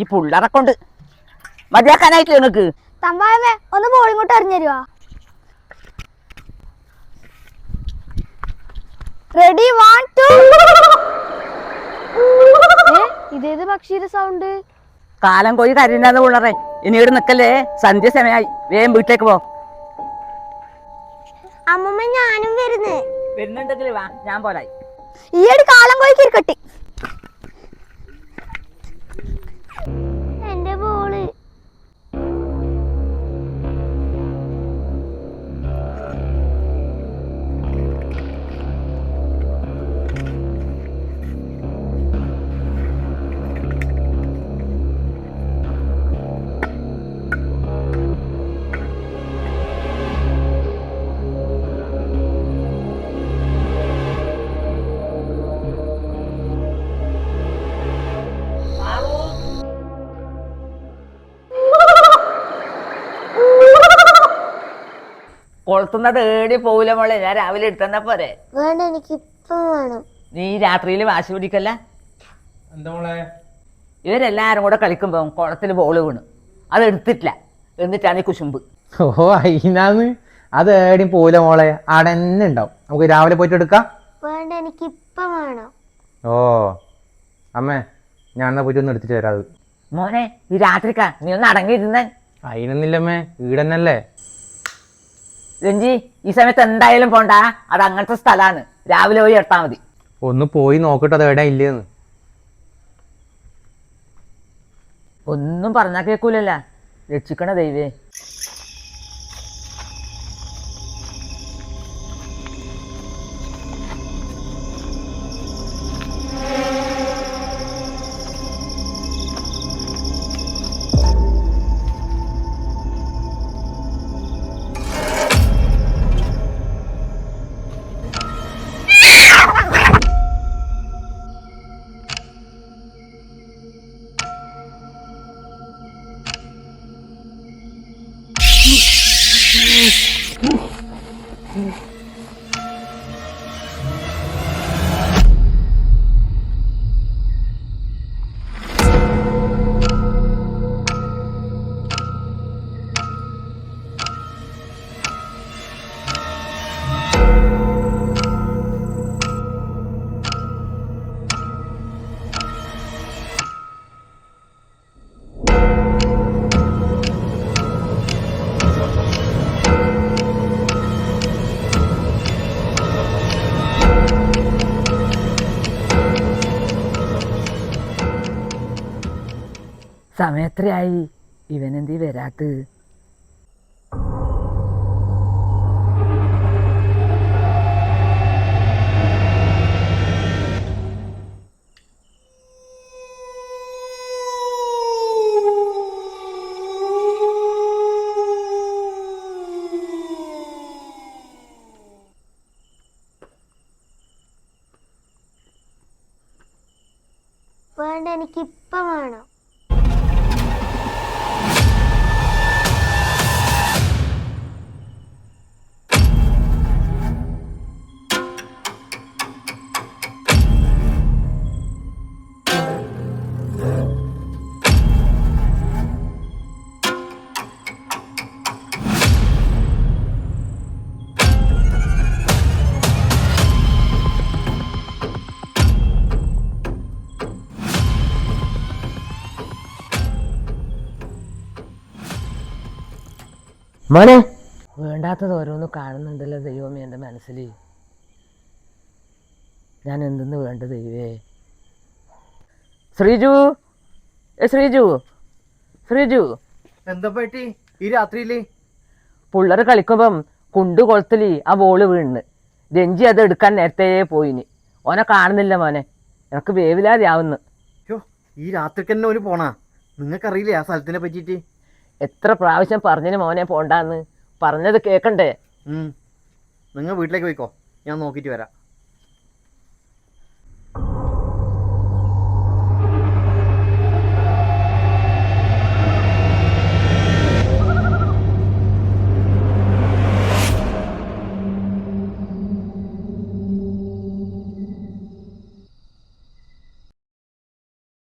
ഈ പുള്ളറെ കൊണ്ട് മതിയാക്കാനായിട്ടില്ല നിങ്ങക്ക്. തമ്പായമേ ഒന്ന് ബോൾ ഇങ്ങോട്ട് എറിഞ്ഞു തരുവാ. റെഡി 1 2. ഇതേത് പക്ഷിയുടെ സൗണ്ട്? കാലം കോഴി കരയുന്ന പുള്ളറെ. ഇനി ഇവിടെ നിക്കല്ലേ, സന്ധ്യ സമയമായി. വേഗം വീട്ടിലേക്ക് പോ. അമ്മമ്മ ഞാനും വരുന്നുണ്ടെങ്കിൽ വാ, ഞാൻ പോലായി. ഈയടി കാലം കോഴിക്ക് ഇരിക്കട്ടെ. എന്റെ ബോള്. കൊളുത്തുന്ന തേടി പോവില്ല മോളെ, ഞാൻ രാവിലെ എടുത്തന്നാ പോരെ. വേണ്ട, എനിക്ക് ഇപ്പം വേണം. നീ രാത്രിയിൽ വാശി പിടിക്കല്ല. എന്താ മോളെ? ഇവരെല്ലാരും കൂടെ കളിക്കുമ്പോ കുളത്തിൽ ബോള് വീണു, അത് എടുത്തിട്ടില്ല. എന്നിട്ടാണ് ഈ കുശുമ്പ്. ഓ അയിനാന്ന് അത് ഏടിയും പോവില്ല മോളെ, ആടെ തന്നെ ഉണ്ടാവും. നമുക്ക് രാവിലെ പോയിട്ട് എടുക്കാം. വേണ്ട, എനിക്ക് ഇപ്പം വേണം. ഓ അമ്മേ, ഞാൻ എന്നാ പോയിട്ട് ഒന്ന് എടുത്തിട്ട് തരാം. മോനെ ഈ രാത്രിക്കാ, നീ ഒന്ന് അടങ്ങിയിരുന്നേ. അതിനൊന്നില്ലമ്മേ, ഈടന്നല്ലേ. രഞ്ജി, ഈ സമയത്ത് എന്തായാലും പോണ്ട, അത് അങ്ങനത്തെ സ്ഥലമാണ്. രാവിലെ പോയി എടുത്താൽ മതി. ഒന്ന് പോയി നോക്കട്ടെ അത് എവിടെ ഇല്ലേന്ന്. ഒന്നും പറഞ്ഞാ കേൾക്കൂലല്ല, രക്ഷിക്കണ ദൈവേ. സമയത്രയായി, ഇവനെന്തീ വരാത്ത്? വേണ്ട, എനിക്ക് ഇപ്പം വേണം. മോനെ, വേണ്ടാത്തത് ഓരോന്ന് കാണുന്നുണ്ടല്ലോ ദൈവമേ എൻ്റെ മനസ്സിൽ. ഞാൻ എന്തെന്ന് വേണ്ട ദൈവേ. ശ്രീജു, ശ്രീജു, ശ്രീജു. എന്താ പറ്റി ഈ രാത്രിയില്? പിള്ളേർ കളിക്കുമ്പം കുണ്ടു കൊളത്തില് ആ ബോള് വീണ്. രഞ്ജി അത് എടുക്കാൻ നേരത്തെ പോയിന്. ഓനെ കാണുന്നില്ല മോനെ, എനിക്ക് വേവിലാതെയാവുന്നു. ഈ രാത്രിക്ക് തന്നെ ഓന് പോണാ? നിങ്ങൾക്കറിയില്ലേ ആ സ്ഥലത്തിനെ പറ്റിയിട്ട്? എത്ര പ്രാവശ്യം പറഞ്ഞിന് മോനെ പോണ്ടാന്ന്. പറഞ്ഞത് കേൾക്കണ്ടേ? നിങ്ങൾ വീട്ടിലേക്ക് പോയിക്കോ, ഞാൻ നോക്കിയിട്ട് വരാം.